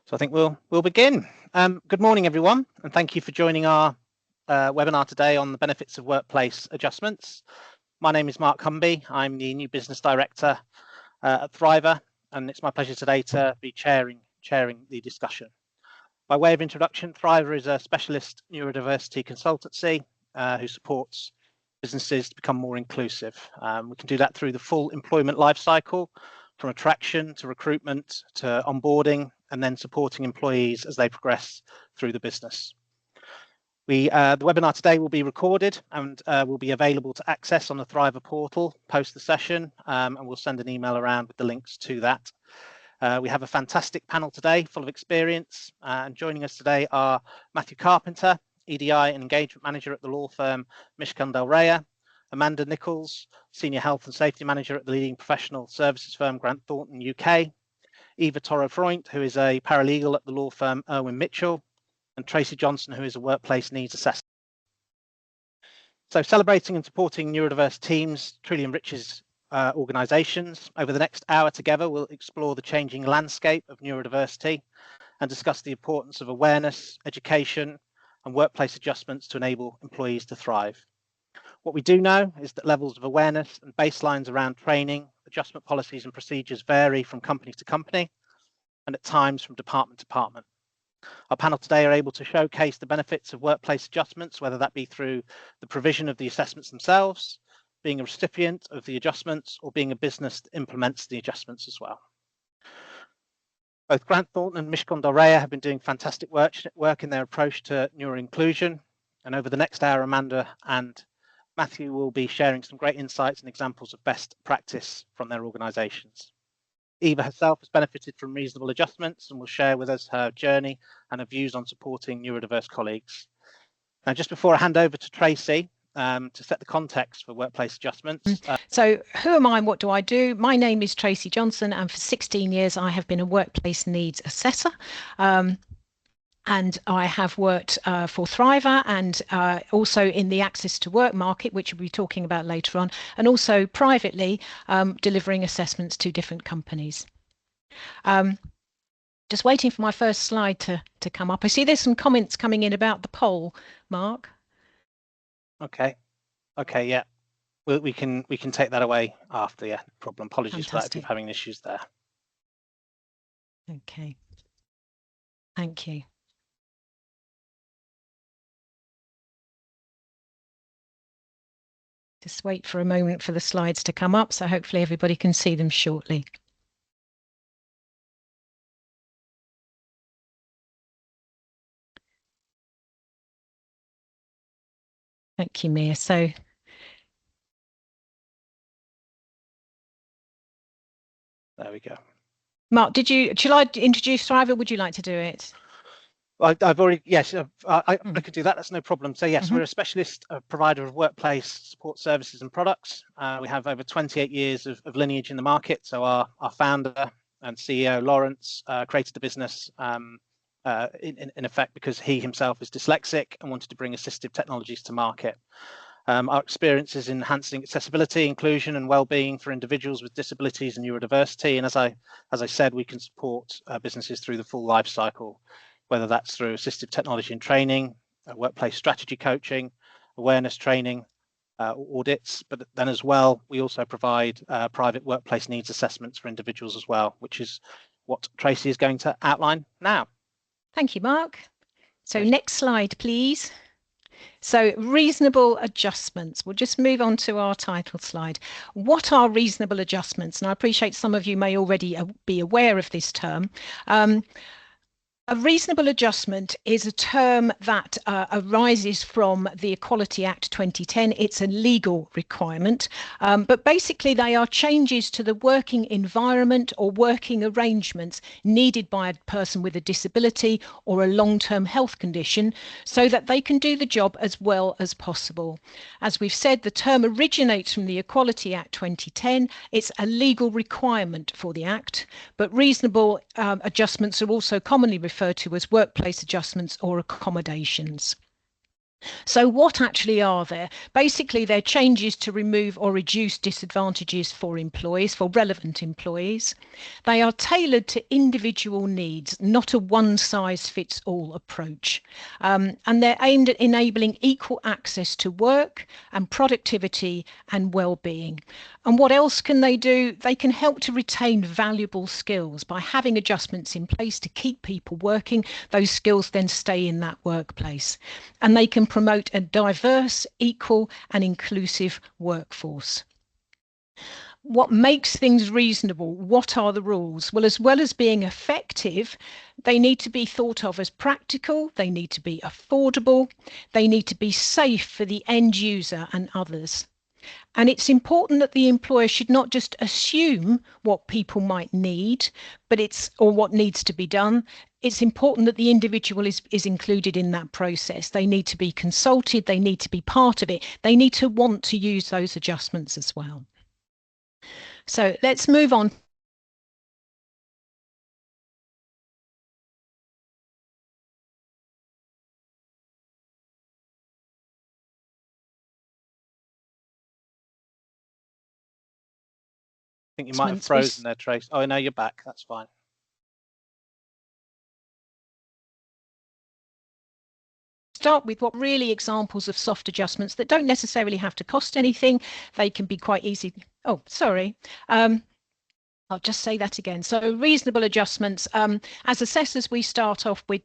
So I think we'll begin. Good morning, everyone, and thank you for joining our webinar today on the benefits of workplace adjustments. My name is Mark Humby. I'm the new business director at Thriiver, and it's my pleasure today to be chairing the discussion. By way of introduction, Thriiver is a specialist neurodiversity consultancy who supports businesses to become more inclusive. We can do that through the full employment life cycle, from attraction to recruitment to onboarding, and then supporting employees as they progress through the business. The webinar today will be recorded and will be available to access on the Thriiver portal post the session, and we'll send an email around with the links to that. We have a fantastic panel today full of experience, and joining us today are Matthew Carpenter, EDI and Engagement Manager at the law firm Mishcon del Rey, Amanda Nichols, Senior Health and Safety Manager at the leading professional services firm Grant Thornton UK, Eva Toro-Freund, who is a paralegal at the law firm Irwin Mitchell, and Tracy Johnson, who is a workplace needs assessor. So celebrating and supporting neurodiverse teams truly enriches organisations. Over the next hour together, we'll explore the changing landscape of neurodiversity and discuss the importance of awareness, education, and workplace adjustments to enable employees to thrive. What we do know is that levels of awareness and baselines around training, adjustment policies and procedures vary from company to company and at times from department to department. Our panel today are able to showcase the benefits of workplace adjustments, whether that be through the provision of the assessments themselves, being a recipient of the adjustments, or being a business that implements the adjustments as well. Both Grant Thornton and Mishcon del Rey have been doing fantastic work in their approach to neuro-inclusion, and over the next hour, Amanda and Matthew will be sharing some great insights and examples of best practice from their organisations. Eva herself has benefited from reasonable adjustments and will share with us her journey and her views on supporting neurodiverse colleagues. Now, just before I hand over to Tracy to set the context for workplace adjustments. So who am I and what do I do? My name is Tracy Johnson, and for 16 years I have been a workplace needs assessor. And I have worked for Thriiver and also in the access to work market, which we'll be talking about later on, and also privately delivering assessments to different companies. Just waiting for my first slide to come up. I see there's some comments coming in about the poll, Mark. Okay, yeah. We can take that away after, yeah, no problem. Apologies for that if you're having issues there. Okay, thank you. Just wait for a moment for the slides to come up, so hopefully everybody can see them shortly. Thank you, Mia. So there we go. Mark, shall I introduce Thriiver? Would you like to do it? I've already, yes, I could do that. That's no problem. So yes, we're a specialist provider of workplace support services and products. We have over 28 years of lineage in the market. So our founder and CEO, Lawrence, created the business in effect because he himself is dyslexic and wanted to bring assistive technologies to market. Our experience is enhancing accessibility, inclusion and well-being for individuals with disabilities and neurodiversity. And as I said, we can support businesses through the full life cycle, whether that's through assistive technology and training, workplace strategy coaching, awareness training, audits, but then as well, we also provide private workplace needs assessments for individuals as well, which is what Tracy is going to outline now. Thank you, Mark. So next slide, please. So reasonable adjustments. We'll just move on to our title slide. What are reasonable adjustments? And I appreciate some of you may already be aware of this term. A reasonable adjustment is a term that arises from the Equality Act 2010. It's a legal requirement, but basically they are changes to the working environment or working arrangements needed by a person with a disability or a long-term health condition so that they can do the job as well as possible. As we've said, the term originates from the Equality Act 2010. It's a legal requirement for the Act, but reasonable adjustments are also commonly referred to as workplace adjustments or accommodations. So what actually are there? Basically, they're changes to remove or reduce disadvantages for employees, for relevant employees. They are tailored to individual needs, not a one-size-fits-all approach. And they're aimed at enabling equal access to work and productivity and well-being. And what else can they do? They can help to retain valuable skills by having adjustments in place to keep people working. Those skills then stay in that workplace. And they can promote a diverse, equal and inclusive workforce. What makes things reasonable? What are the rules? Well, as well as being effective, they need to be thought of as practical, they need to be affordable, they need to be safe for the end user and others. And it's important that the employer should not just assume what people might need, or what needs to be done. It's important that the individual is included in that process. They need to be consulted, they need to be part of it, they need to want to use those adjustments as well. So let's move on. I think you might have frozen there, Trace. Oh, no, you're back. That's fine. Start with what really examples of soft adjustments that don't necessarily have to cost anything. They can be quite easy. Oh, sorry. I'll just say that again. So reasonable adjustments. As assessors, we start off with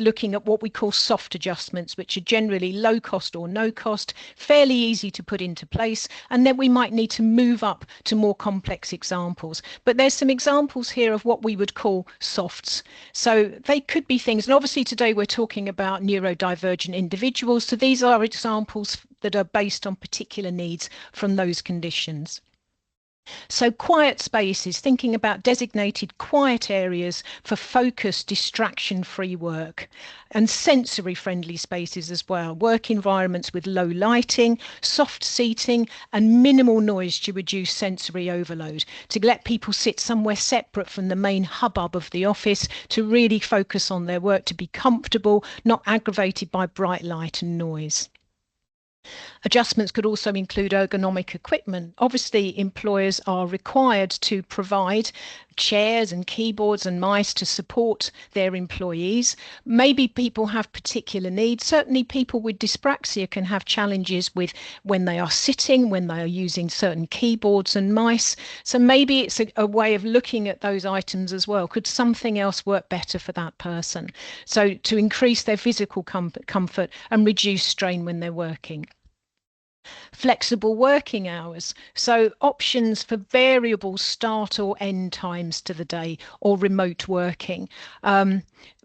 looking at what we call soft adjustments, which are generally low cost or no cost, fairly easy to put into place. And then we might need to move up to more complex examples. But there's some examples here of what we would call softs. So they could be things, and obviously today we're talking about neurodivergent individuals. So these are examples that are based on particular needs from those conditions. So quiet spaces, thinking about designated quiet areas for focused, distraction-free work, and sensory-friendly spaces as well. Work environments with low lighting, soft seating, and minimal noise to reduce sensory overload, to let people sit somewhere separate from the main hubbub of the office, to really focus on their work, to be comfortable, not aggravated by bright light and noise. Adjustments could also include ergonomic equipment. Obviously, employers are required to provide chairs and keyboards and mice to support their employees. Maybe people have particular needs. Certainly, people with dyspraxia can have challenges with when they are sitting, when they are using certain keyboards and mice. So maybe it's a way of looking at those items as well. Could something else work better for that person? So to increase their physical comfort and reduce strain when they're working. Flexible working hours, so options for variable start or end times to the day, or remote working.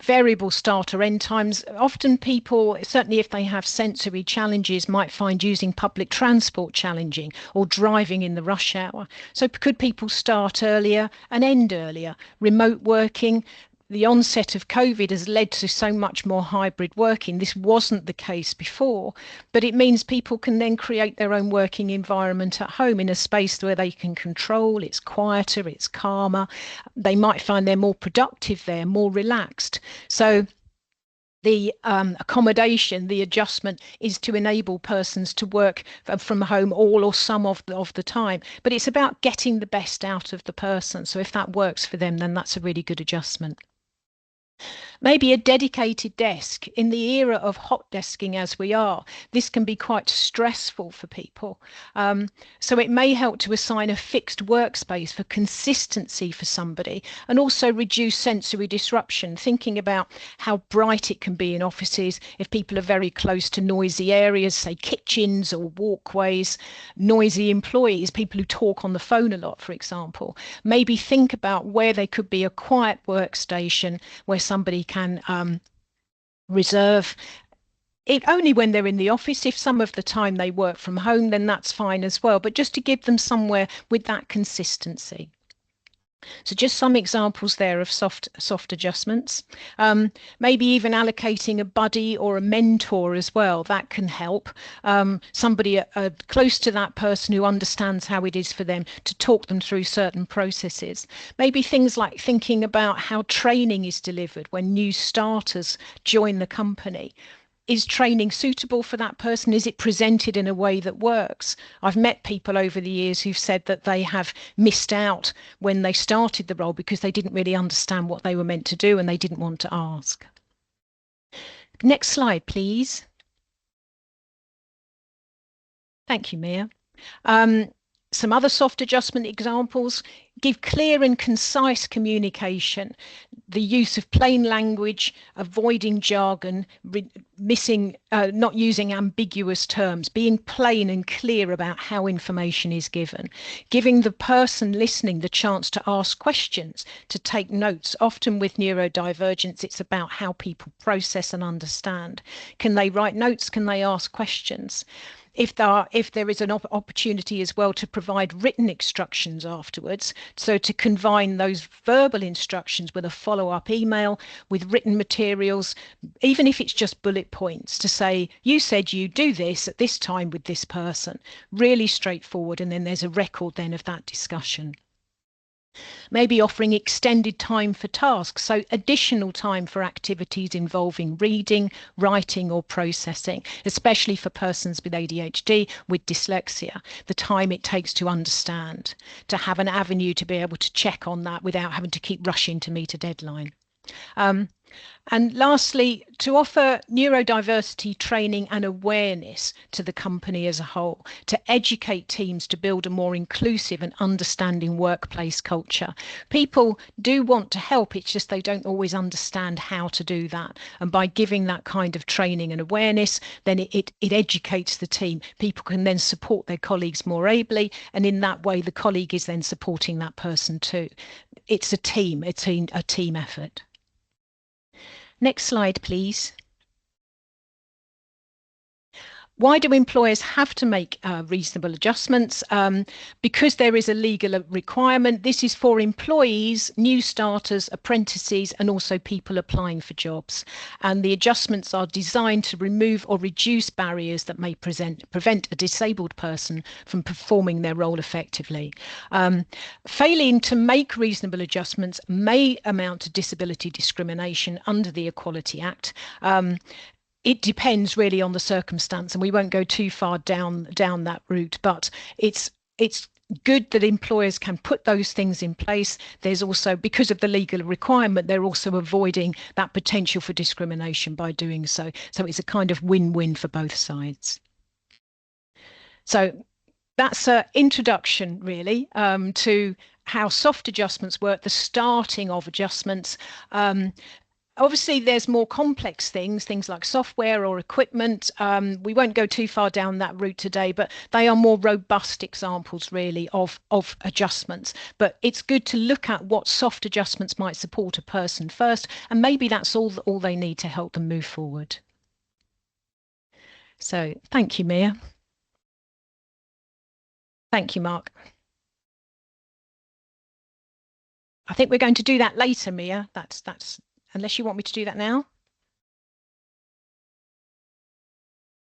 Variable start or end times, often people, certainly if they have sensory challenges, might find using public transport challenging, or driving in the rush hour. So could people start earlier and end earlier? Remote working, the onset of COVID has led to so much more hybrid working. This wasn't the case before, but it means people can then create their own working environment at home in a space where they can control. It's quieter, it's calmer. They might find they're more productive there, more relaxed. So the accommodation, the adjustment is to enable persons to work from home all or some of the time. But it's about getting the best out of the person. So if that works for them, then that's a really good adjustment. Maybe a dedicated desk. In the era of hot desking as we are, this can be quite stressful for people. So it may help to assign a fixed workspace for consistency for somebody, and also reduce sensory disruption, thinking about how bright it can be in offices if people are very close to noisy areas, say kitchens or walkways, noisy employees, people who talk on the phone a lot, for example. Maybe think about where there could be a quiet workstation where somebody can reserve it only when they're in the office. If some of the time they work from home, then that's fine as well, but just to give them somewhere with that consistency. So just some examples there of soft adjustments. Maybe even allocating a buddy or a mentor as well. That can help. Somebody close to that person who understands how it is for them to talk them through certain processes. Maybe things like thinking about how training is delivered when new starters join the company. Is training suitable for that person? Is it presented in a way that works? I've met people over the years who've said that they have missed out when they started the role because they didn't really understand what they were meant to do and they didn't want to ask. Next slide, please. Thank you, Mia. Some other soft adjustment examples: give clear and concise communication, the use of plain language, avoiding jargon, not using ambiguous terms, being plain and clear about how information is given, giving the person listening the chance to ask questions, to take notes. Often with neurodivergence, it's about how people process and understand. Can they write notes? Can they ask questions? If there is an opportunity as well to provide written instructions afterwards, so to combine those verbal instructions with a follow-up email with written materials, even if it's just bullet points, to say, you said you do this at this time with this person. Really straightforward, and then there's a record then of that discussion. Maybe offering extended time for tasks, so additional time for activities involving reading, writing or processing, especially for persons with ADHD, with dyslexia, the time it takes to understand, to have an avenue to be able to check on that without having to keep rushing to meet a deadline. And lastly, to offer neurodiversity training and awareness to the company as a whole, to educate teams to build a more inclusive and understanding workplace culture. People do want to help, it's just they don't always understand how to do that. And by giving that kind of training and awareness, then it educates the team. People can then support their colleagues more ably, and in that way, the colleague is then supporting that person too. It's a team effort. Next slide, please. Why do employers have to make reasonable adjustments? Because there is a legal requirement. This is for employees, new starters, apprentices, and also people applying for jobs. And the adjustments are designed to remove or reduce barriers that may prevent a disabled person from performing their role effectively. Failing to make reasonable adjustments may amount to disability discrimination under the Equality Act. It depends really on the circumstance, and we won't go too far down that route, but it's good that employers can put those things in place. There's also, because of the legal requirement, they're also avoiding that potential for discrimination by doing so. So it's a kind of win-win for both sides. So that's an introduction really to how soft adjustments work, the starting of adjustments. Obviously, there's more complex things like software or equipment. We won't go too far down that route today, but they are more robust examples really of adjustments. But it's good to look at what soft adjustments might support a person first, and maybe that's all they need to help them move forward. So thank you, Mia. Thank you, Mark. I think we're going to do that later, Mia. That's unless you want me to do that now.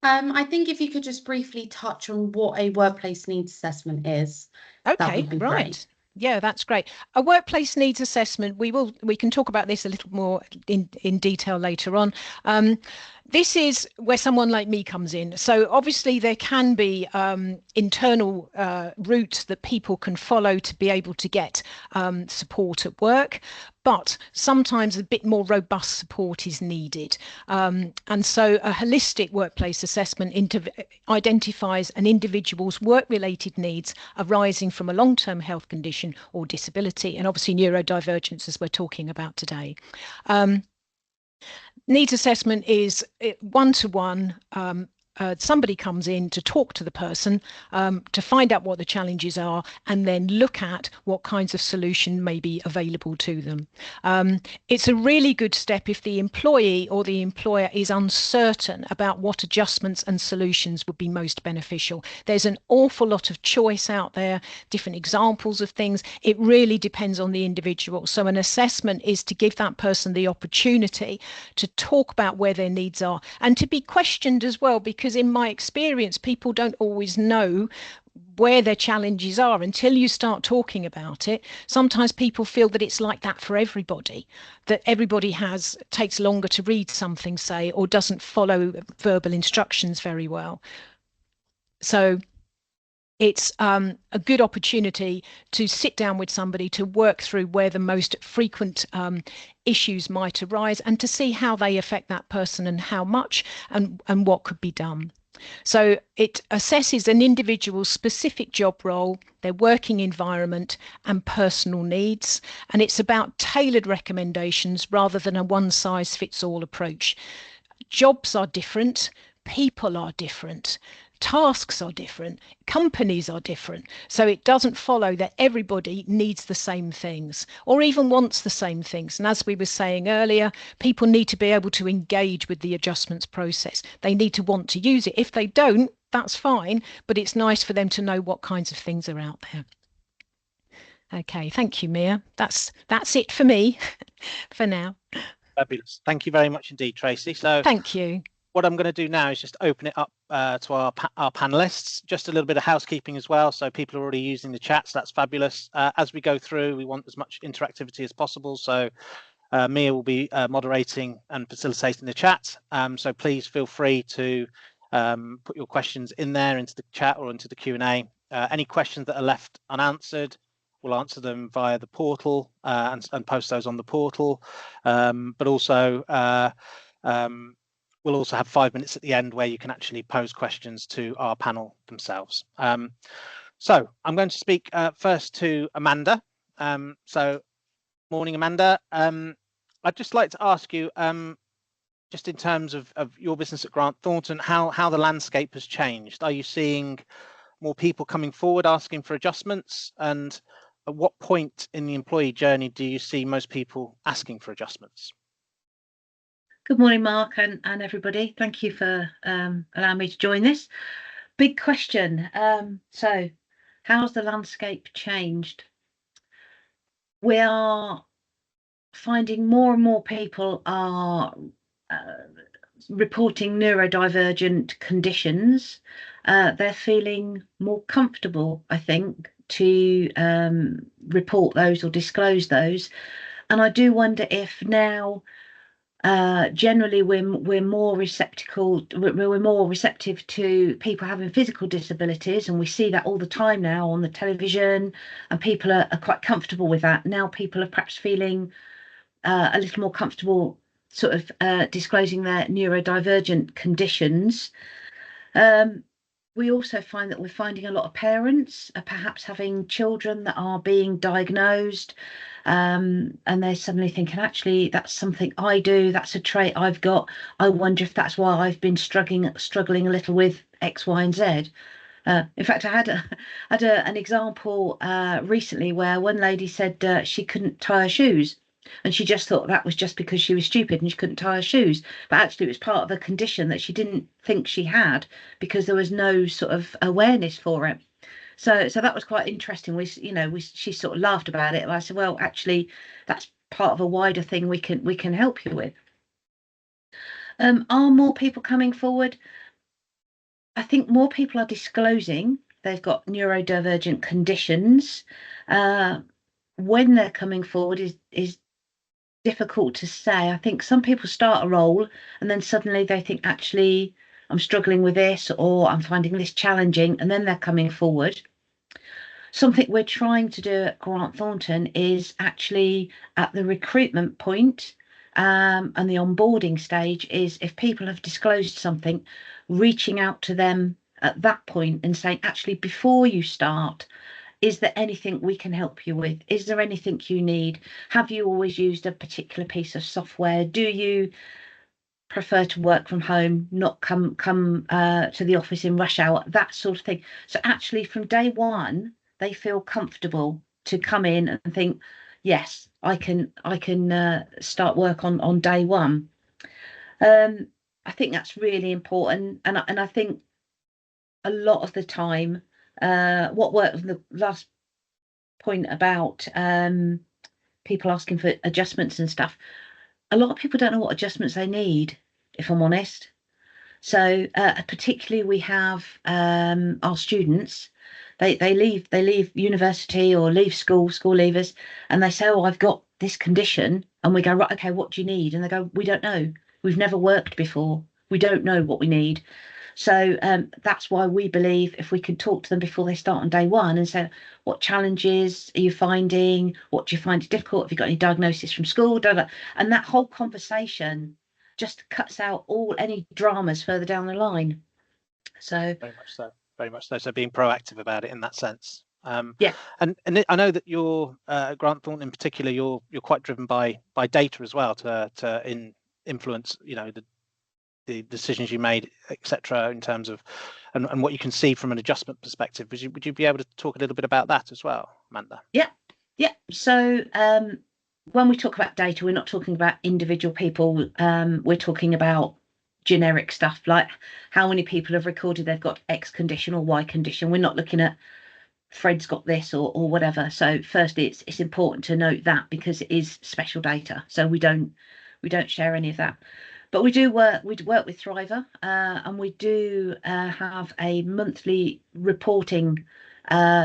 I think if you could just briefly touch on what a workplace needs assessment is, that would be great. Yeah, that's great. A workplace needs assessment, we can talk about this a little more in detail later on. This is where someone like me comes in. So obviously there can be internal routes that people can follow to be able to get support at work, but sometimes a bit more robust support is needed. And so a holistic workplace assessment identifies an individual's work-related needs arising from a long-term health condition or disability, and obviously neurodivergence, as we're talking about today. Needs assessment is one-to-one. Somebody comes in to talk to the person to find out what the challenges are, and then look at what kinds of solution may be available to them. It's a really good step if the employee or the employer is uncertain about what adjustments and solutions would be most beneficial. There's an awful lot of choice out there, different examples of things. It really depends on the individual. So an assessment is to give that person the opportunity to talk about where their needs are and to be questioned as well, because in my experience, people don't always know where their challenges are until you start talking about it. Sometimes people feel that it's like that for everybody, that everybody takes longer to read something, say, or doesn't follow verbal instructions very well. So it's a good opportunity to sit down with somebody to work through where the most frequent issues might arise and to see how they affect that person and how much and what could be done. So it assesses an individual's specific job role, their working environment and personal needs. And it's about tailored recommendations rather than a one-size-fits-all approach. Jobs are different, people are different, tasks are different, companies are different. So it doesn't follow that everybody needs the same things or even wants the same things. And as we were saying earlier, people need to be able to engage with the adjustments process. They need to want to use it. If they don't, that's fine, but it's nice for them to know what kinds of things are out there. Okay, thank you, Mia. That's it for me for now. Fabulous. Thank you very much indeed, Tracy. So thank you. What I'm going to do now is just open it up to our panelists. Just a little bit of housekeeping as well. So people are already using the chat, so that's fabulous. As we go through, we want as much interactivity as possible. So Mia will be moderating and facilitating the chat. So please feel free to put your questions in there into the chat or into the Q&A. Any questions that are left unanswered, we'll answer them via the portal and post those on the portal. But also, we'll also have 5 minutes at the end where you can actually pose questions to our panel themselves. So I'm going to speak first to Amanda. So morning, Amanda. I'd just like to ask you, just in terms of your business at Grant Thornton, how the landscape has changed. Are you seeing more people coming forward asking for adjustments? And at what point in the employee journey do you see most people asking for adjustments? Good morning, Mark and everybody. Thank you for allowing me to join this. Big question. So how's the landscape changed? We are finding more and more people are reporting neurodivergent conditions. They're feeling more comfortable, I think, to report those or disclose those. And I do wonder if now generally we're more receptive to people having physical disabilities, and we see that all the time now on the television, and people are quite comfortable with that. Now people are perhaps feeling a little more comfortable sort of disclosing their neurodivergent conditions. We also find that we're finding a lot of parents are perhaps having children that are being diagnosed, and they're suddenly thinking, actually, that's something I do, that's a trait I've got. I wonder if that's why I've been struggling a little with X, Y, and Z. In fact, I had an example recently where one lady said she couldn't tie her shoes. And she just thought that was just because she was stupid and she couldn't tie her shoes. But actually, it was part of a condition that she didn't think she had because there was no sort of awareness for it. So that was quite interesting. She sort of laughed about it. And I said, well, actually, that's part of a wider thing we can help you with. Are more people coming forward? I think more people are disclosing they've got neurodivergent conditions. When they're coming forward is difficult to say. I think some people start a role and then suddenly they think, actually, I'm struggling with this or I'm finding this challenging, and then they're coming forward. Something we're trying to do at Grant Thornton is actually at the recruitment point and the onboarding stage is if people have disclosed something, reaching out to them at that point and saying, actually, before you start, is there anything we can help you with? Is there anything you need? Have you always used a particular piece of software? Do you prefer to work from home, not come to the office in rush hour? That sort of thing. So actually, from day one, they feel comfortable to come in and think, yes, I can start work on day one. I think that's really important, and I think a lot of the time. What worked the last point about people asking for adjustments and stuff, a lot of people don't know what adjustments they need, if I'm honest. So particularly we have our students They leave university or leave school leavers, and they say, oh, I've got this condition, and we go, right, okay, what do you need? And they go, we don't know. We've never worked before. We don't know what we need. So that's why we believe if we could talk to them before they start on day one and say, what challenges are you finding? What do you find difficult? Have you got any diagnosis from school? And that whole conversation just cuts out any dramas further down the line. So very much so, very much so. So being proactive about it in that sense. Yeah. And I know that you're Grant Thornton in particular. You're quite driven by data as well to influence, you know, the decisions you made, etc. In terms of and what you can see from an adjustment perspective. Would you be able to talk a little bit about that as well, Amanda? Yeah. So when we talk about data, we're not talking about individual people. We're talking about generic stuff like how many people have recorded they've got X condition or Y condition. We're not looking at Fred's got this or whatever. So firstly, it's important to note that because it is special data. So we don't share any of that. But we work with Thriiver, and we do have a monthly reporting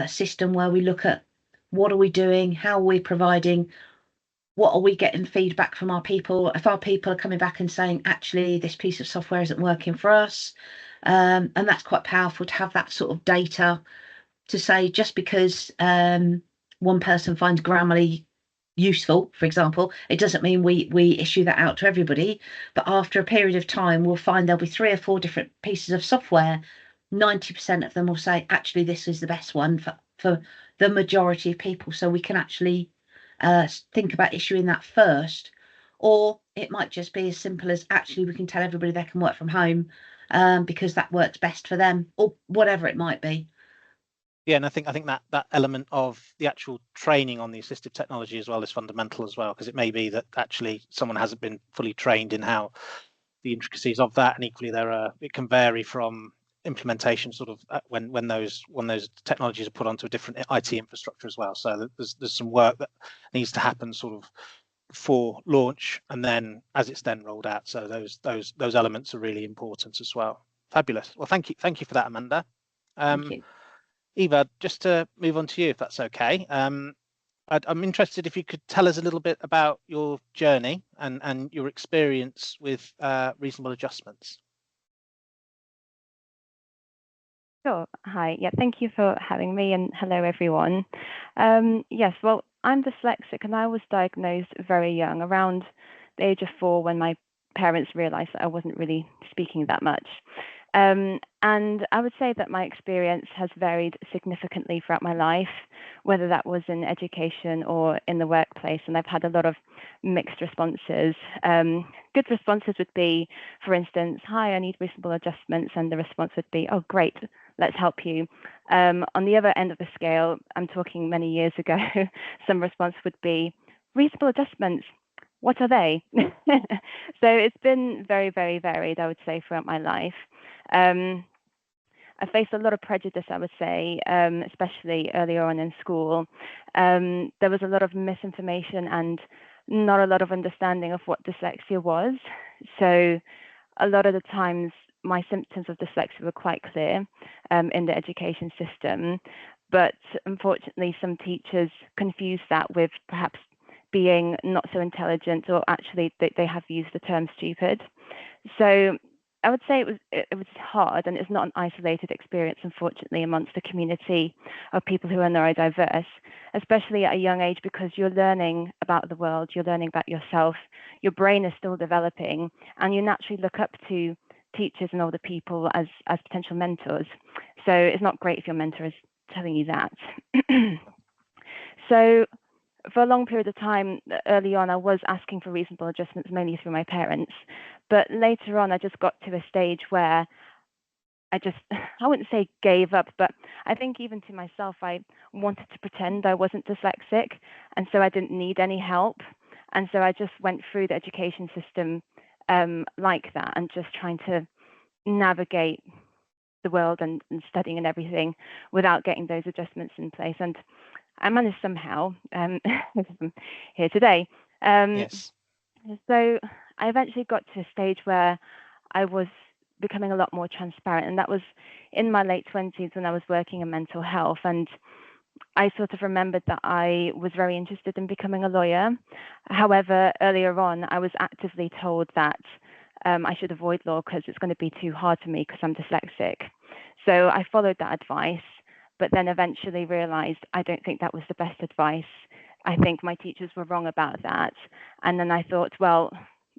system where we look at what are we doing, how are we providing, what are we getting feedback from our people. If our people are coming back and saying, actually, this piece of software isn't working for us, and that's quite powerful to have that sort of data to say just because one person finds Grammarly useful, for example, it doesn't mean we issue that out to everybody. But after a period of time, we'll find there'll be 3 or 4 different pieces of software. 90% of them will say, actually, this is the best one for the majority of people. So we can actually think about issuing that first. Or it might just be as simple as actually we can tell everybody they can work from home because that works best for them, or whatever it might be. Yeah, and I think that element of the actual training on the assistive technology as well is fundamental as well, because it may be that actually someone hasn't been fully trained in how the intricacies of that, and equally it can vary from implementation sort of when those technologies are put onto a different IT infrastructure as well. So there's some work that needs to happen sort of before launch and then as it's then rolled out. So those elements are really important as well. Fabulous. Well, thank you for that, Amanda. Thank you. Eva, just to move on to you, if that's okay. I'm interested if you could tell us a little bit about your journey and your experience with reasonable adjustments. Sure. Hi. Yeah, thank you for having me, and hello, everyone. Yes, well, I'm dyslexic, and I was diagnosed very young, around the age of 4, when my parents realized that I wasn't really speaking that much. And I would say that my experience has varied significantly throughout my life, whether that was in education or in the workplace. And I've had a lot of mixed responses. Good responses would be, for instance, hi, I need reasonable adjustments. And the response would be, oh, great, let's help you. On the other end of the scale, I'm talking many years ago, some response would be, reasonable adjustments, what are they? So it's been very, very varied, I would say, throughout my life. I faced a lot of prejudice, I would say, especially earlier on in school. There was a lot of misinformation and not a lot of understanding of what dyslexia was. So a lot of the times my symptoms of dyslexia were quite clear in the education system. But unfortunately, some teachers confuse that with perhaps being not so intelligent, or actually they have used the term stupid. So I would say it was hard, and it's not an isolated experience, unfortunately, amongst the community of people who are neurodiverse, especially at a young age, because you're learning about the world, you're learning about yourself, your brain is still developing, and you naturally look up to teachers and older people as potential mentors. So it's not great if your mentor is telling you that. So for a long period of time, early on, I was asking for reasonable adjustments, mainly through my parents. But later on, I just got to a stage where I wouldn't say gave up, but I think even to myself, I wanted to pretend I wasn't dyslexic. And so I didn't need any help. And so I just went through the education system like that, and just trying to navigate the world and studying and everything without getting those adjustments in place. And I managed somehow, I'm here today. Yes. So I eventually got to a stage where I was becoming a lot more transparent. And that was in my late 20s when I was working in mental health. And I sort of remembered that I was very interested in becoming a lawyer. However, earlier on, I was actively told that I should avoid law because it's going to be too hard for me because I'm dyslexic. So I followed that advice, but then eventually realized I don't think that was the best advice. I think my teachers were wrong about that. And then I thought, well,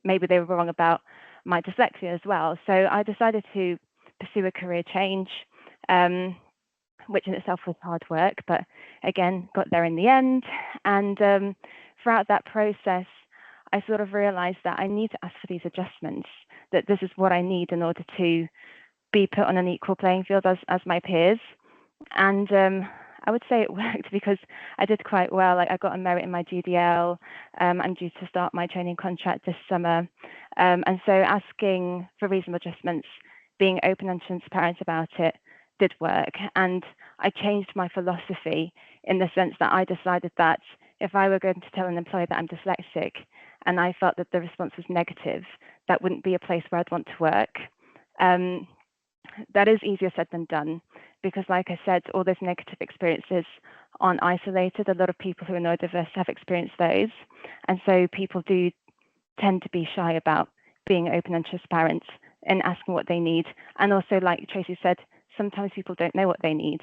maybe they were wrong about my dyslexia as well. So I decided to pursue a career change, which in itself was hard work, but again, got there in the end. And throughout that process, I sort of realized that I need to ask for these adjustments, that this is what I need in order to be put on an equal playing field as my peers. And I would say it worked because I did quite well. Like, I got a merit in my GDL. I'm due to start my training contract this summer. And so asking for reasonable adjustments, being open and transparent about it, did work. And I changed my philosophy in the sense that I decided that if I were going to tell an employer that I'm dyslexic and I felt that the response was negative, that wouldn't be a place where I'd want to work. That is easier said than done, because like I said, all those negative experiences aren't isolated. A lot of people who are neurodiverse have experienced those. And so people do tend to be shy about being open and transparent and asking what they need. And also, like Tracy said, sometimes people don't know what they need.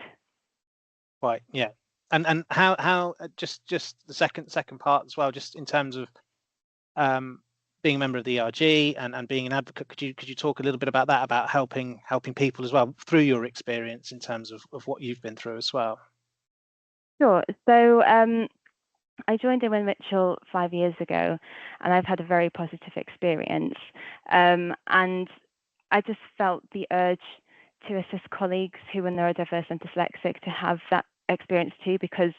Right, yeah. And how just the second part as well, just in terms of being a member of the ERG and being an advocate, could you talk a little bit about that, about helping people as well through your experience in terms of what you've been through as well? Sure. So I joined Owen Mitchell 5 years ago, and I've had a very positive experience. And I just felt the urge to assist colleagues who are neurodiverse and dyslexic to have that experience too, because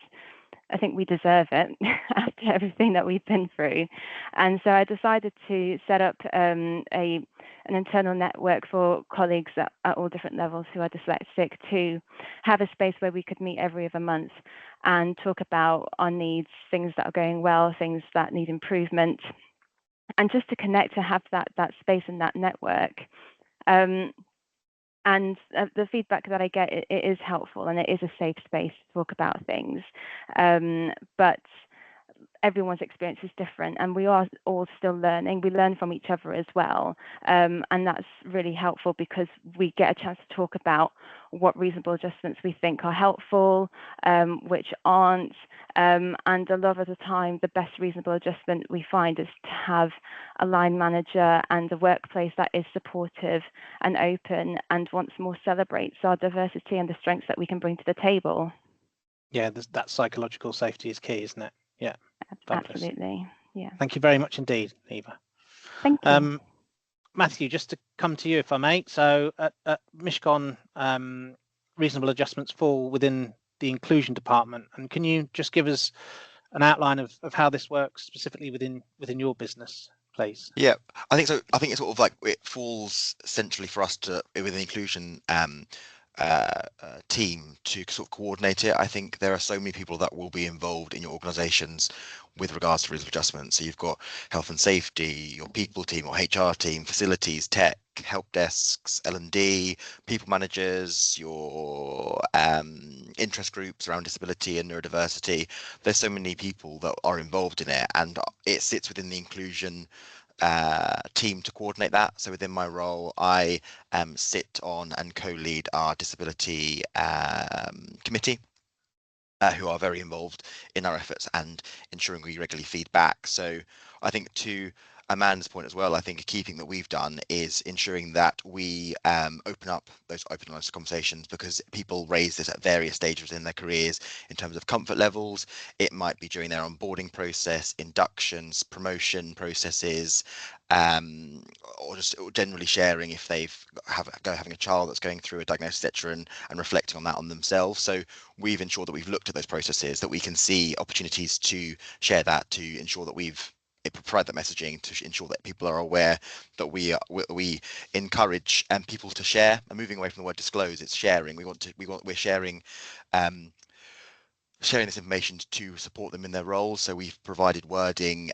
I think we deserve it after everything that we've been through. And so I decided to set up an internal network for colleagues at all different levels who are dyslexic, to have a space where we could meet every other month and talk about our needs, things that are going well, things that need improvement, and just to connect, to have that space and that network. And the feedback that I get, it is helpful, and it is a safe space to talk about things. But everyone's experience is different, and we are all still learning. We learn from each other as well. And that's really helpful because we get a chance to talk about what reasonable adjustments we think are helpful, which aren't. And a lot of the time, the best reasonable adjustment we find is to have a line manager and a workplace that is supportive and open and once more celebrates our diversity and the strengths that we can bring to the table. Yeah, that psychological safety is key, isn't it? Yeah. Fabulous. Absolutely. Yeah. Thank you very much indeed, Eva. Thank you. Matthew, just to come to you, if I may. So at Mishcon, reasonable adjustments fall within the inclusion department. And can you just give us an outline of how this works specifically within your business, please? Yeah, I think so. I think it's sort of like it falls centrally for us to, with the inclusion team, to sort of coordinate it. I think there are so many people that will be involved in your organizations with regards to reasonable adjustment. So you've got health and safety, your people team or HR team, facilities, tech, help desks, L&D, people managers, your interest groups around disability and neurodiversity. There's so many people that are involved in it, and it sits within the inclusion team to coordinate that. So within my role, I sit on and co-lead our disability committee, who are very involved in our efforts and ensuring we regularly feed back. So I think, to Amanda's point as well, I think a key thing that we've done is ensuring that we open up those open and honest conversations, because people raise this at various stages in their careers in terms of comfort levels. It might be during their onboarding process, inductions, promotion processes, or just generally sharing if they've having a child that's going through a diagnosis, etc., and reflecting on that on themselves. So we've ensured that we've looked at those processes, that we can see opportunities to share that, to ensure that we've provide that messaging, to ensure that people are aware that we encourage people to share. And moving away from the word disclose, it's sharing. We're sharing sharing this information to support them in their roles. So we've provided wording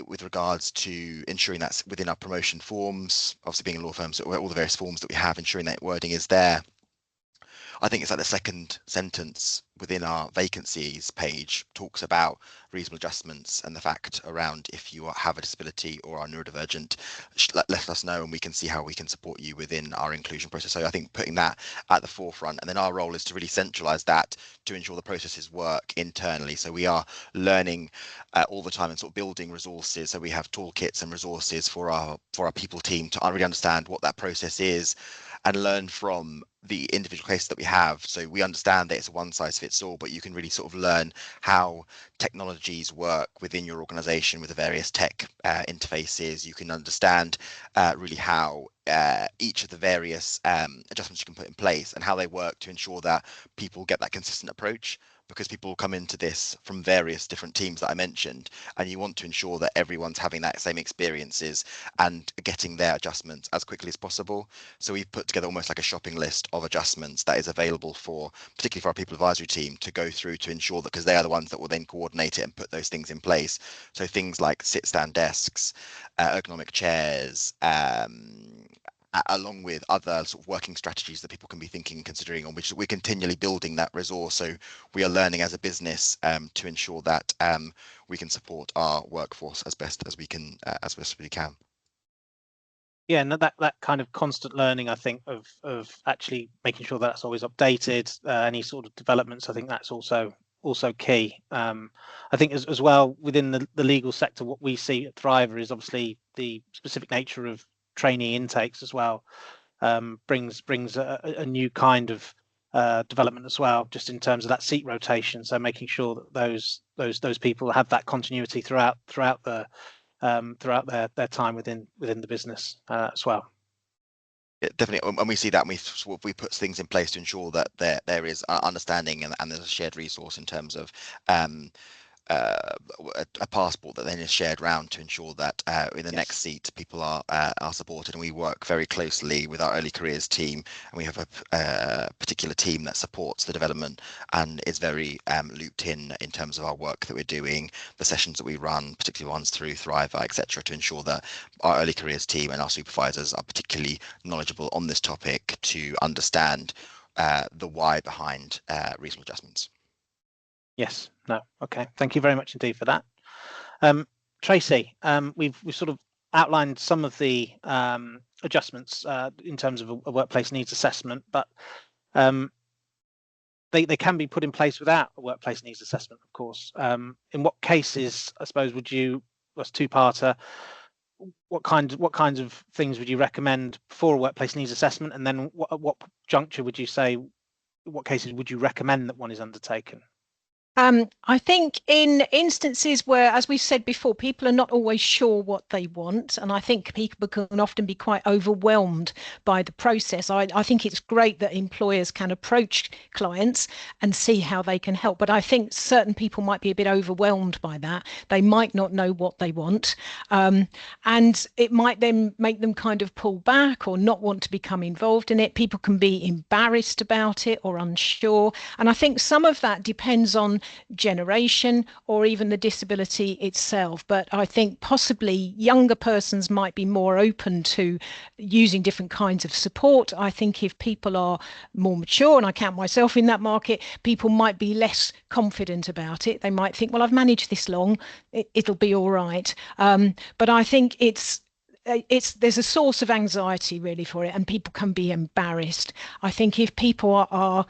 with regards to ensuring that's within our promotion forms, obviously being a law firm, so all the various forms that we have, ensuring that wording is there. I think it's like the second sentence within our vacancies page talks about reasonable adjustments and the fact around if you have a disability or are neurodivergent, let us know and we can see how we can support you within our inclusion process. So I think putting that at the forefront, and then our role is to really centralize that to ensure the processes work internally. So we are learning all the time and sort of building resources. So we have toolkits and resources for our people team to really understand what that process is and learn from the individual cases that we have. So we understand that it's a one size fits all, but you can really sort of learn how technologies work within your organization with the various tech interfaces. You can understand really how each of the various adjustments you can put in place and how they work to ensure that people get that consistent approach, because people come into this from various different teams that I mentioned, and you want to ensure that everyone's having that same experiences and getting their adjustments as quickly as possible. So we've put together almost like a shopping list of adjustments that is available for, particularly for our people advisory team, to go through to ensure that, because they are the ones that will then coordinate it and put those things in place. So things like sit-stand desks, ergonomic chairs, along with other sort of working strategies that people can be thinking and considering, on which we're continually building that resource. So we are learning as a business to ensure that we can support our workforce as best as we can, as best as we can. Yeah, and that kind of constant learning, I think, of actually making sure that's always updated, any sort of developments, I think that's also key. I think as well within the legal sector, what we see at Thriiver is obviously the specific nature of trainee intakes as well, brings a new kind of development as well, just in terms of that seat rotation. So making sure that those people have that continuity throughout their time within the business as well. Yeah, definitely, and we see that, and we put things in place to ensure that there is understanding and there's a shared resource in terms of a passport that then is shared around to ensure that in the next seat people are supported. And we work very closely with our early careers team, and we have a particular team that supports the development and is very looped in terms of our work that we're doing, the sessions that we run, particularly ones through Thriiver, etc., to ensure that our early careers team and our supervisors are particularly knowledgeable on this topic to understand the why behind reasonable adjustments. Yes. No. Okay. Thank you very much indeed for that. Tracy, we've sort of outlined some of the adjustments in terms of a workplace needs assessment, but they can be put in place without a workplace needs assessment, of course. In what cases, I suppose, would you? That's two-parter. What kinds of things would you recommend for a workplace needs assessment, and then at what juncture would you say? What cases would you recommend that one is undertaken? I think in instances where, as we've said before, people are not always sure what they want, and I think people can often be quite overwhelmed by the process. I think it's great that employers can approach clients and see how they can help, but I think certain people might be a bit overwhelmed by that. They might not know what they want, and it might then make them kind of pull back or not want to become involved in it. People can be embarrassed about it or unsure, and I think some of that depends on generation or even the disability itself. But I think possibly younger persons might be more open to using different kinds of support. I think if people are more mature, and I count myself in that market, people might be less confident about it. They might think, well, I've managed this long, it'll be all right. But I think there's a source of anxiety really for it, and people can be embarrassed. I think if people are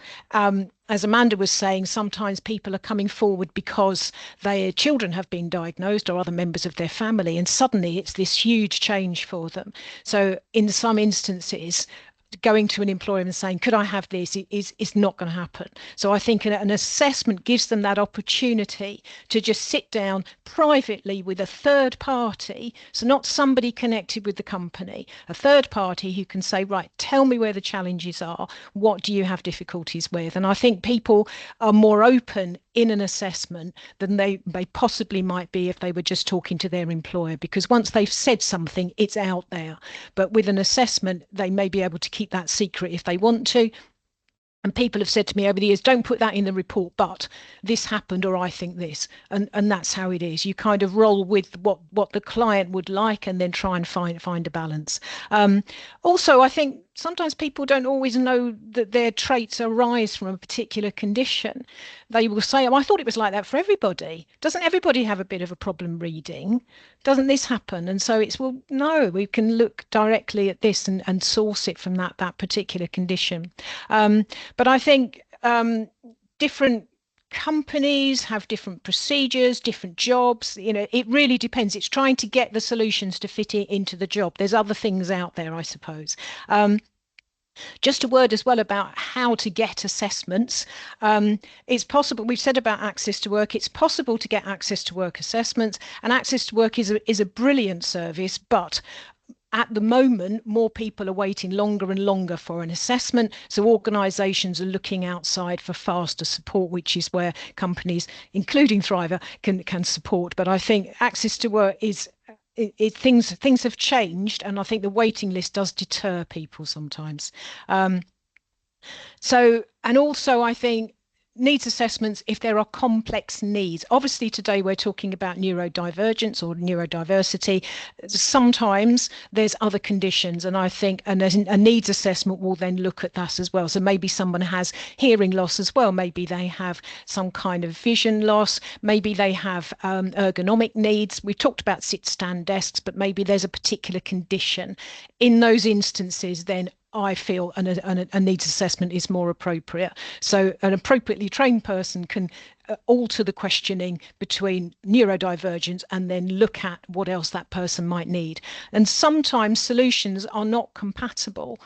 as Amanda was saying, sometimes people are coming forward because their children have been diagnosed or other members of their family, and suddenly it's this huge change for them. So in some instances, going to an employer and saying, could I have this, is not going to happen. So I think an assessment gives them that opportunity to just sit down privately with a third party, so not somebody connected with the company, a third party who can say, right, tell me where the challenges are, what do you have difficulties with? And I think people are more open in an assessment than they possibly might be if they were just talking to their employer, because once they've said something, it's out there. But with an assessment, they may be able to keep that secret if they want to. And people have said to me over the years, don't put that in the report, but this happened, or I think this. And that's how it is. You kind of roll with what the client would like and then try and find a balance. Also, I think sometimes people don't always know that their traits arise from a particular condition. They will say, oh, I thought it was like that for everybody. Doesn't everybody have a bit of a problem reading? Doesn't this happen? And so it's, well, no, we can look directly at this and source it from that particular condition. But I think different companies have different procedures, different jobs. It really depends. It's trying to get the solutions to fit it into the job. There's other things out there, I suppose. Just a word as well about how to get assessments. It's possible, we've said about access to work, it's possible to get access to work assessments, and access to work is a brilliant service, but at the moment, more people are waiting longer and longer for an assessment. So organisations are looking outside for faster support, which is where companies, including Thriiver, can support. But I think access to work things have changed, and I think the waiting list does deter people sometimes. And also I think needs assessments if there are complex needs. Obviously today we're talking about neurodivergence or neurodiversity. Sometimes there's other conditions, and I think a needs assessment will then look at that as well. So maybe someone has hearing loss as well, maybe they have some kind of vision loss, maybe they have ergonomic needs. We've talked about sit-stand desks, but maybe there's a particular condition. In those instances, then I feel a needs assessment is more appropriate. So an appropriately trained person can alter the questioning between neurodivergence and then look at what else that person might need. And sometimes solutions are not compatible.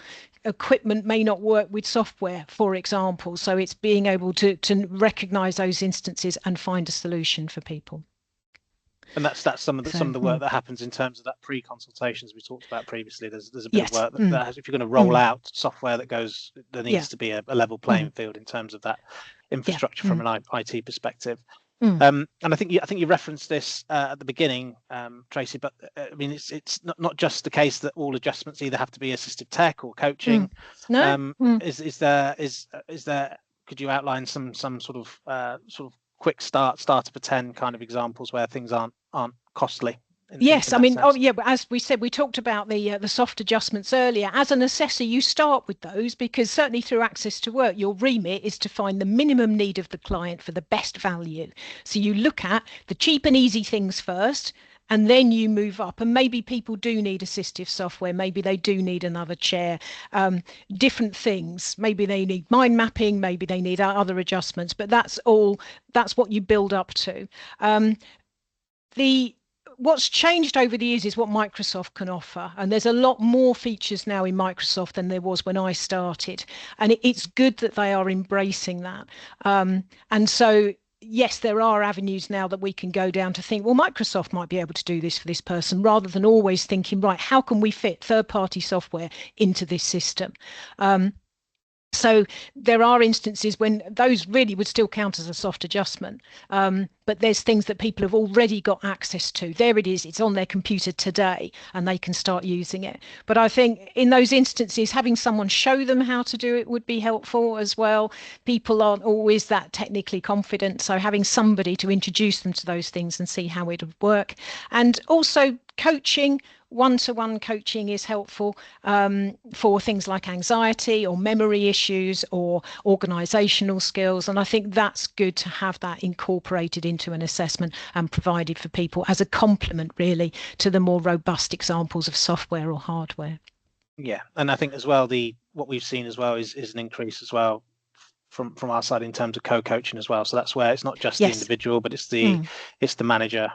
Equipment may not work with software, for example. So it's being able to recognise those instances and find a solution for people. And that's some of the work that happens in terms of that pre-consultations we talked about previously. There's a bit of work that if you're going to roll out software there needs to be a level playing field in terms of that infrastructure from an IT perspective. And I think you referenced this at the beginning, Tracy, but I mean it's not just the case that all adjustments either have to be assistive tech or coaching. No. Is there could you outline some sort of quick starter for 10 kind of examples where things aren't costly? Yes, I mean, but as we said, we talked about the soft adjustments earlier. As an assessor, you start with those because certainly through access to work, your remit is to find the minimum need of the client for the best value. So you look at the cheap and easy things first, and then you move up. And maybe people do need assistive software. Maybe they do need another chair, different things. Maybe they need mind mapping. Maybe they need other adjustments. But that's what you build up to. What's changed over the years is what Microsoft can offer. And there's a lot more features now in Microsoft than there was when I started. And it's good that they are embracing that. And so, yes, there are avenues now that we can go down to think, well, Microsoft might be able to do this for this person, rather than always thinking, right, how can we fit third-party software into this system? So there are instances when those really would still count as a soft adjustment. But there's things that people have already got access to. There it is. It's on their computer today and they can start using it. But I think in those instances, having someone show them how to do it would be helpful as well. People aren't always that technically confident. So having somebody to introduce them to those things and see how it would work. And also coaching. One-to-one coaching is helpful for things like anxiety or memory issues or organisational skills. And I think that's good to have that incorporated into an assessment and provided for people as a complement, really, to the more robust examples of software or hardware. Yeah, and I think as well, what we've seen as well is an increase as well from our side in terms of co-coaching as well. So that's where it's not just the individual, but it's the manager,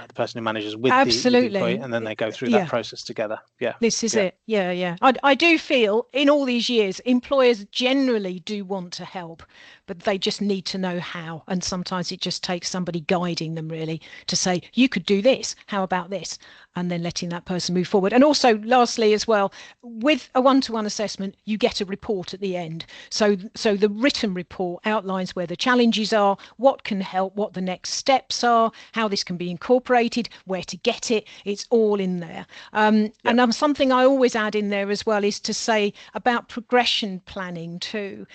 the person who manages with the employee, and then they go through that process together. Yeah, this is it. Yeah. I do feel in all these years, employers generally do want to help, but they just need to know how. And sometimes it just takes somebody guiding them really to say, you could do this. How about this? And then letting that person move forward. And also, lastly, as well, with a one-to-one assessment, you get a report at the end. So the written report outlines where the challenges are, what can help, what the next steps are, how this can be incorporated, where to get it. It's all in there. And something I always add in there as well is to say about progression planning too.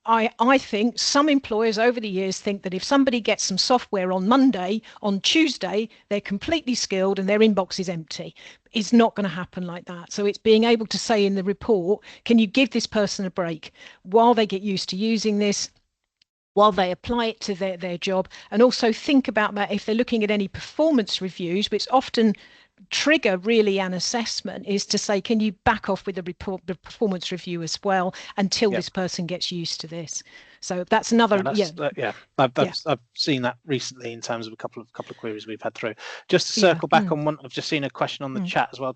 I think some employers over the years think that if somebody gets some software on Monday, on Tuesday, they're completely skilled and their inbox is empty. It's not going to happen like that. So it's being able to say in the report, can you give this person a break while they get used to using this, while they apply it to their job, and also think about that if they're looking at any performance reviews, which often trigger really an assessment, is to say, can you back off with the performance review as well until this person gets used to this. So that's another. I've seen that recently in terms of a couple of queries we've had through. Just to circle back on one, I've just seen a question on the chat as well,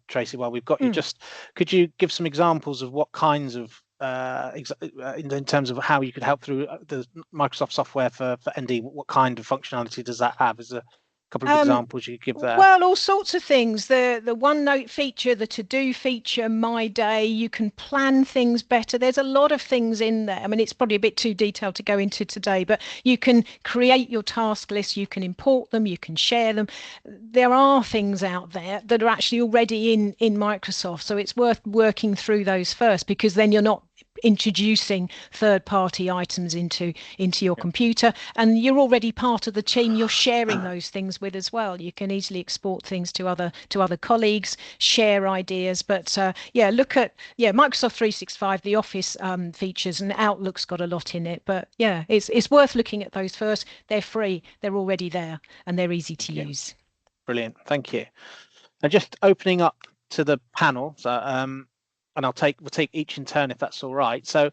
Tracy, while we've got you, just could you give some examples of what kinds of in terms of how you could help through the Microsoft software for ND? What kind of functionality does that have? Is a couple of examples you could give there? Well, all sorts of things. The OneNote feature, the to-do feature, My Day, you can plan things better. There's a lot of things in there. I mean, it's probably a bit too detailed to go into today, but you can create your task list, you can import them, you can share them. There are things out there that are actually already in Microsoft, so it's worth working through those first, because then you're not introducing third-party items into your computer, and you're already part of the team you're sharing those things with as well. You can easily export things to other colleagues, share ideas. But look at Microsoft 365, the Office features, and Outlook's got a lot in it. But yeah, it's worth looking at those first. They're free, they're already there, and they're easy to use. Brilliant, thank you. And just opening up to the panel, so and we'll take each in turn if that's all right. So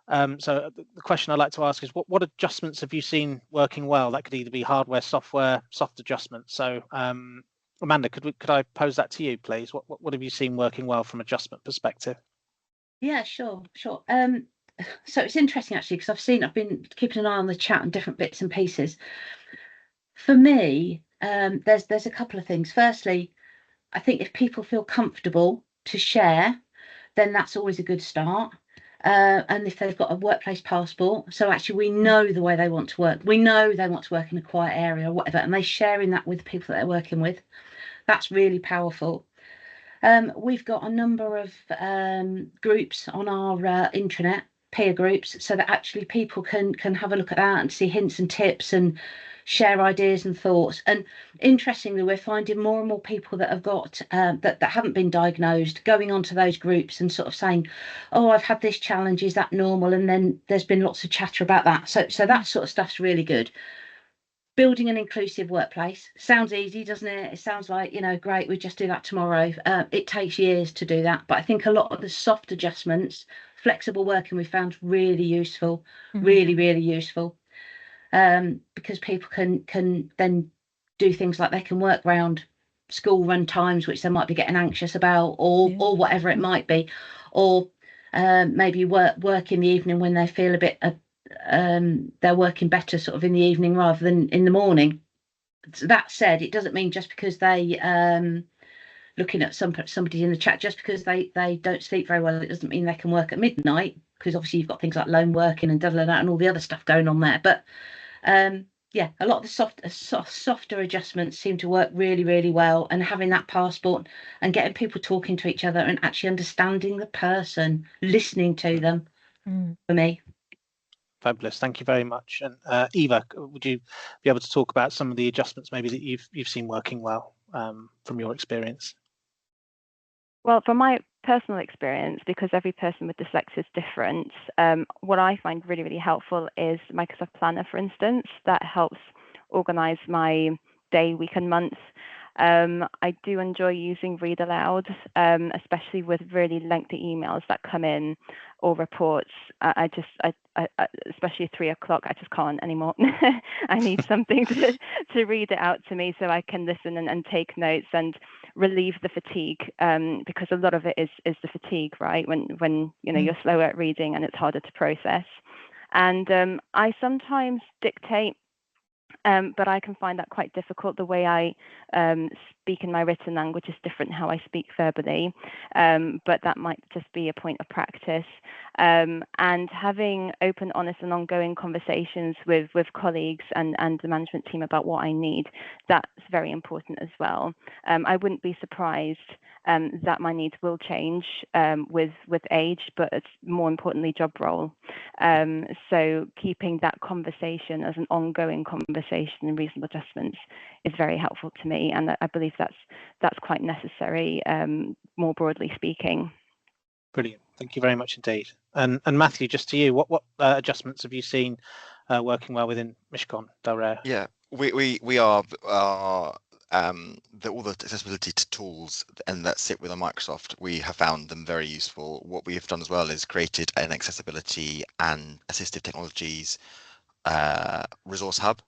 the question I'd like to ask is, what adjustments have you seen working well? That could either be hardware, software, soft adjustments. So Amanda, could I pose that to you, please? What have you seen working well from adjustment perspective? Yeah, sure. So it's interesting actually, because I've been keeping an eye on the chat and different bits and pieces. For me, there's a couple of things. Firstly, I think if people feel comfortable to share, then that's always a good start. And if they've got a workplace passport, so actually we know the way they want to work, we know they want to work in a quiet area or whatever, and they're sharing that with the people that they're working with, that's really powerful. We've got a number of groups on our intranet, peer groups, so that actually people can have a look at that and see hints and tips and share ideas and thoughts. And interestingly, we're finding more and more people that have got that haven't been diagnosed going onto those groups and sort of saying, oh, I've had this challenge, is that normal? And then there's been lots of chatter about that. So that sort of stuff's really good. Building an inclusive workplace sounds easy, doesn't it? It sounds like, great, we just do that tomorrow. It takes years to do that, but I think a lot of the soft adjustments, flexible working, we found really useful, really useful. Because people can then do things like they can work around school run times, which they might be getting anxious about, or whatever it might be, or maybe work in the evening when they feel a bit they're working better sort of in the evening rather than in the morning. That said, it doesn't mean just because they looking at somebody in the chat, just because they don't sleep very well, it doesn't mean they can work at midnight, because obviously you've got things like lone working and and all the other stuff going on there. But a lot of the softer adjustments seem to work really well, and having that passport and getting people talking to each other and actually understanding the person, listening to them, for me. Fabulous, thank you very much. And Eva, would you be able to talk about some of the adjustments maybe that you've seen working well from your experience? Well, from my personal experience, because every person with dyslexia is different, what I find really helpful is Microsoft Planner, for instance. That helps organize my day, week and month. I do enjoy using Read Aloud, especially with really lengthy emails that come in or reports. I especially at 3 o'clock, I just can't anymore. I need something to read it out to me so I can listen and take notes and relieve the fatigue, because a lot of it is the fatigue, right? When you're slower at reading and it's harder to process. And I sometimes dictate, but I can find that quite difficult, the way I speak in my written language is different how I speak verbally, but that might just be a point of practice. And having open, honest and ongoing conversations with colleagues and the management team about what I need, that's very important as well. I wouldn't be surprised that my needs will change with age, but it's more importantly job role. So keeping that conversation as an ongoing conversation and reasonable adjustments is very helpful to me, and I believe that's quite necessary, more broadly speaking. Brilliant, thank you very much indeed. And Matthew, just to you, what adjustments have you seen working well within Mishcon Thriiver? Yeah, we are all the accessibility to tools and that sit within Microsoft. We have found them very useful. What we have done as well is created an accessibility and assistive technologies resource hub.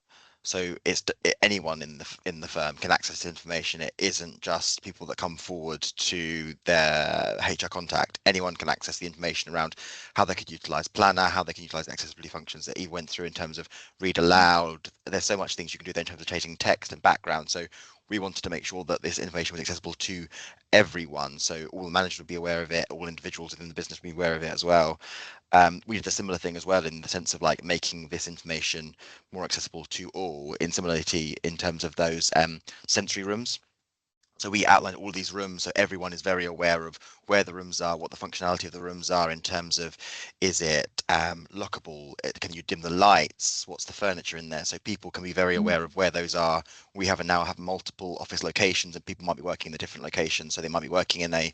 So it's anyone in the firm can access information. It isn't just people that come forward to their HR contact. Anyone can access the information around how they could utilize Planner, how they can utilize accessibility functions that Eve went through in terms of read aloud. There's so much things you can do there in terms of changing text and background. So we wanted to make sure that this information was accessible to everyone. So all the managers would be aware of it, all individuals within the business would be aware of it as well. We did a similar thing as well in the sense of like making this information more accessible to all, in similarity in terms of those sensory rooms. So we outlined all these rooms so everyone is very aware of where the rooms are, what the functionality of the rooms are in terms of, is it lockable? Can you dim the lights? What's the furniture in there? So people can be very aware of where those are. We now have multiple office locations, and people might be working in the different locations. So they might be working in an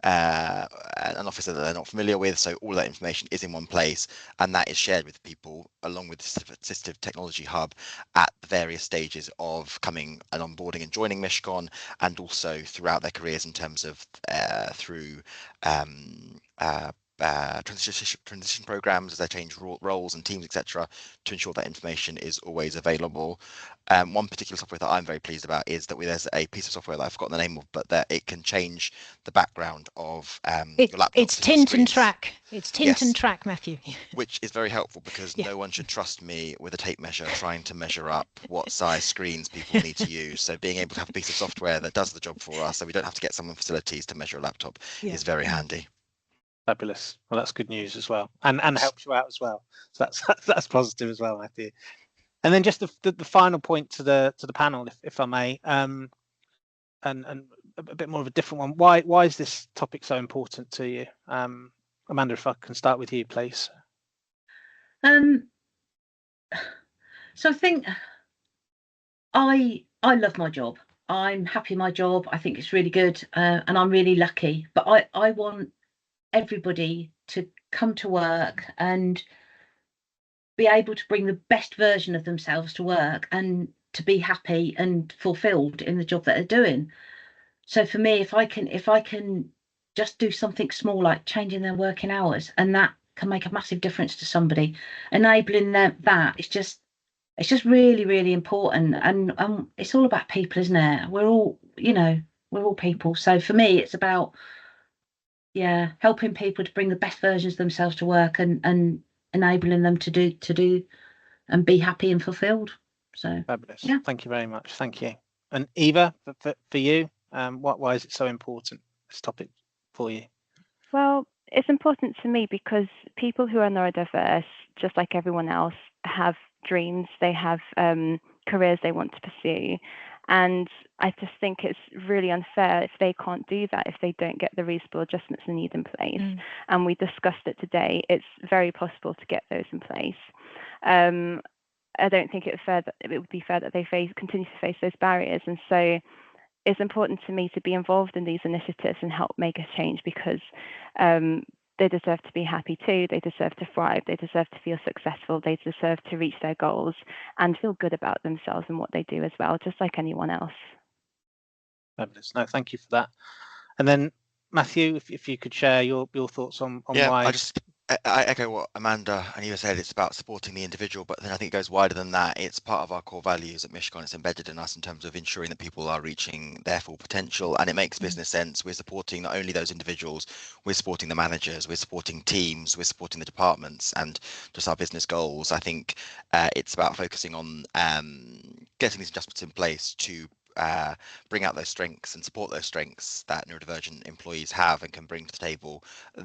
office that they're not familiar with. So all that information is in one place, and that is shared with people along with the assistive technology hub at the various stages of coming and onboarding and joining Mishcon, and also throughout their careers in terms of through transition programs as they change roles and teams, etc., to ensure that information is always available. One particular software that I'm very pleased about is that there's a piece of software that I've forgotten the name of, but that it can change the background of your laptop. It's tint and track. It's tint and track, Matthew. Which is very helpful because no one should trust me with a tape measure trying to measure up what size screens people need to use. So being able to have a piece of software that does the job for us, so we don't have to get someone facilities to measure a laptop, is very handy. Fabulous. Well, that's good news as well, and helps you out as well. So that's positive as well, Matthew. And then just the final point to the panel, if I may, and a bit more of a different one. Why is this topic so important to you, Amanda? If I can start with you, please. So I think I love my job. I'm happy in my job. I think it's really good, and I'm really lucky. But I want everybody to come to work and be able to bring the best version of themselves to work and to be happy and fulfilled in the job that they're doing. So for me, if I can just do something small like changing their working hours, and that can make a massive difference to somebody, enabling them, that it's just really, really important. And it's all about people, isn't it? We're all people. So for me, it's about helping people to bring the best versions of themselves to work and enabling them to do and be happy and fulfilled. So fabulous. Thank you very much. Thank you. And Eva, for you, why is it so important, this topic, for you? Well, it's important to me because people who are neurodiverse, just like everyone else, have dreams. They have careers they want to pursue. And I just think it's really unfair if they can't do that, if they don't get the reasonable adjustments they need in place. And we discussed it today. It's very possible to get those in place. I don't think it would be fair that they continue to face those barriers. And so it's important to me to be involved in these initiatives and help make a change, because they deserve to be happy too. They deserve to thrive. They deserve to feel successful. They deserve to reach their goals and feel good about themselves and what they do as well, just like anyone else. Fabulous. No, thank you for that. And then Matthew, if you could share your thoughts on why. I echo what Amanda and Eva said. It's about supporting the individual, but then I think it goes wider than that. It's part of our core values at Mishcon. It's embedded in us in terms of ensuring that people are reaching their full potential, and it makes business sense. We're supporting not only those individuals, we're supporting the managers, we're supporting teams, we're supporting the departments, and just our business goals. I think it's about focusing on getting these adjustments in place to bring out those strengths and support those strengths that neurodivergent employees have and can bring to the table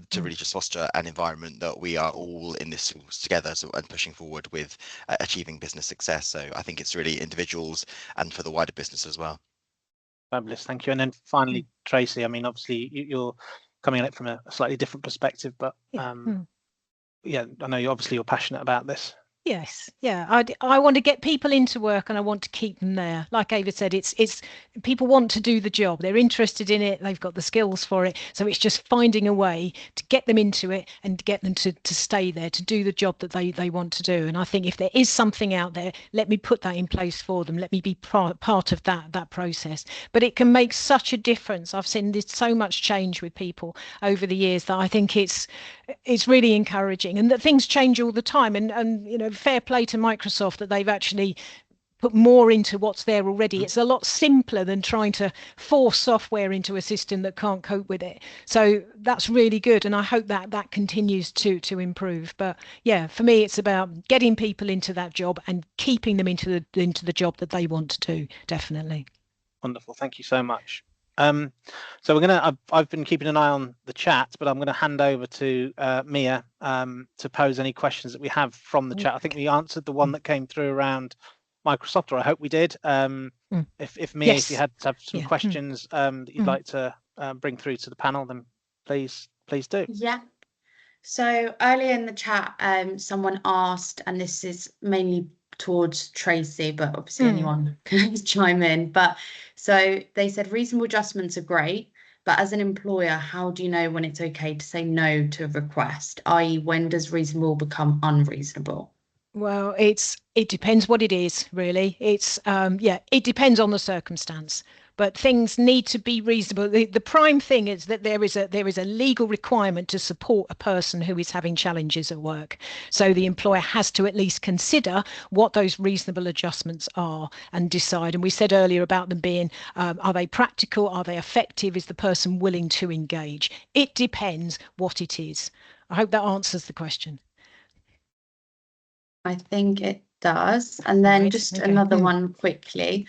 to really just foster an environment that we are all in this together and pushing forward with achieving business success. So I think it's really individuals and for the wider business as well. Fabulous, thank you. And then finally, Tracy, I mean, obviously you're coming at it from a slightly different perspective, but yeah, I know you're passionate about this. Yes, yeah, I want to get people into work and I want to keep them there. Like Ava said, it's people want to do the job. They're interested in it. They've got the skills for it. So it's just finding a way to get them into it and get them to stay there, to do the job that they want to do. And I think if there is something out there, let me put that in place for them. Let me be part of that process. But it can make such a difference. I've seen this so much change with people over the years that I think it's really encouraging, and that things change all the time. And you know, fair play to Microsoft that they've actually put more into what's there already. It's a lot simpler than trying to force software into a system that can't cope with it. So that's really good, and I hope that continues to improve. But yeah, for me, it's about getting people into that job and keeping them into the job that they want to do. Definitely. Wonderful, thank you so much. So I've been keeping an eye on the chat, but I'm going to hand over to Mia to pose any questions that we have from the chat. I think we answered the one that came through around Microsoft, or I hope we did. If Mia, Yes. if you had to have some questions that you'd like to bring through to the panel, then please do. Yeah. So earlier in the chat, someone asked, and this is mainly towards Tracy, but obviously anyone can chime in. But so they said reasonable adjustments are great, but as an employer, how do you know when it's okay to say no to a request? i.e., when does reasonable become unreasonable? Well, it depends what it is, really. It's it depends on the circumstance, but things need to be reasonable. The prime thing is that there is a legal requirement to support a person who is having challenges at work. So the employer has to at least consider what those reasonable adjustments are and decide. And we said earlier about them being, are they practical? Are they effective? Is the person willing to engage? It depends what it is. I hope that answers the question. I think it does. And then just another one quickly.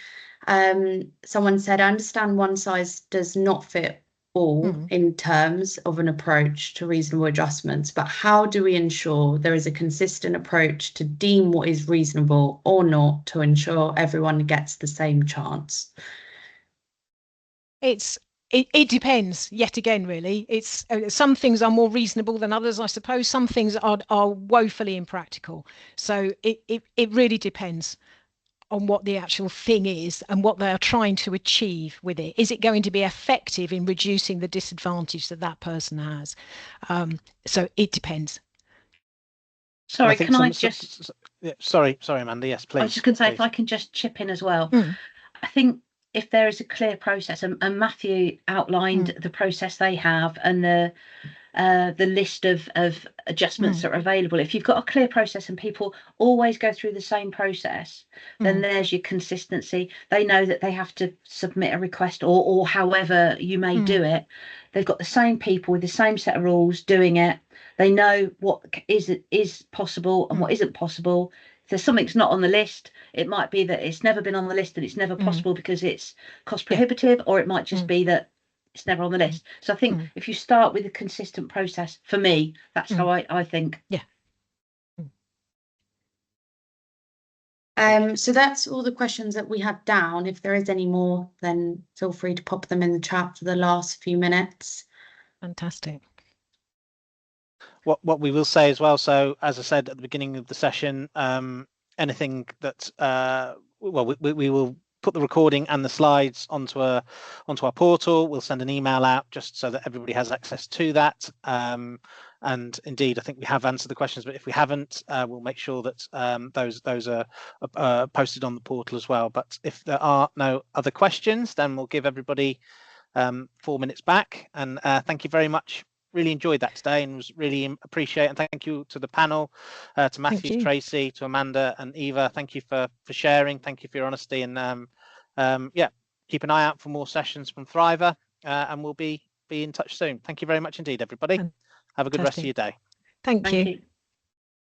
Someone said, I understand one size does not fit all in terms of an approach to reasonable adjustments, but how do we ensure there is a consistent approach to deem what is reasonable or not to ensure everyone gets the same chance? It depends, yet again, really. It's some things are more reasonable than others, I suppose. Some things are woefully impractical. So it really depends on what the actual thing is and what they are trying to achieve with it. Is it going to be effective in reducing the disadvantage that person has? So it depends. Sorry, can I just... Sorry, Amanda. Yes, please. I was just going to say, if I can just chip in as well. I think if there is a clear process, and Matthew outlined the process they have and the list of adjustments that are available. If you've got a clear process and people always go through the same process, then there's your consistency. They know that they have to submit a request or however you may do it. They've got the same people with the same set of rules doing it. They know what is possible and what isn't possible. If there's something's not on the list, it might be that it's never been on the list and it's never possible because it's cost prohibitive, or it might just be that it's never on the list. So I think if you start with a consistent process, for me, that's how I think. Yeah. So that's all the questions that we have down. If there is any more, then feel free to pop them in the chat for the last few minutes. Fantastic. What we will say as well, so as I said at the beginning of the session, anything that we will put the recording and the slides onto our portal. We'll send an email out just so that everybody has access to that. And indeed, I think we have answered the questions, but if we haven't, we'll make sure that those are posted on the portal as well. But if there are no other questions, then we'll give everybody 4 minutes back. And thank you very much. Really enjoyed that today and was really appreciate, and thank you to the panel, to Matthew, Tracy, to Amanda and Eva. Thank you for sharing. Thank you for your honesty, and yeah, keep an eye out for more sessions from Thriiver, and we'll be in touch soon. Thank you very much indeed, everybody. Have a good rest of your day. Thank you.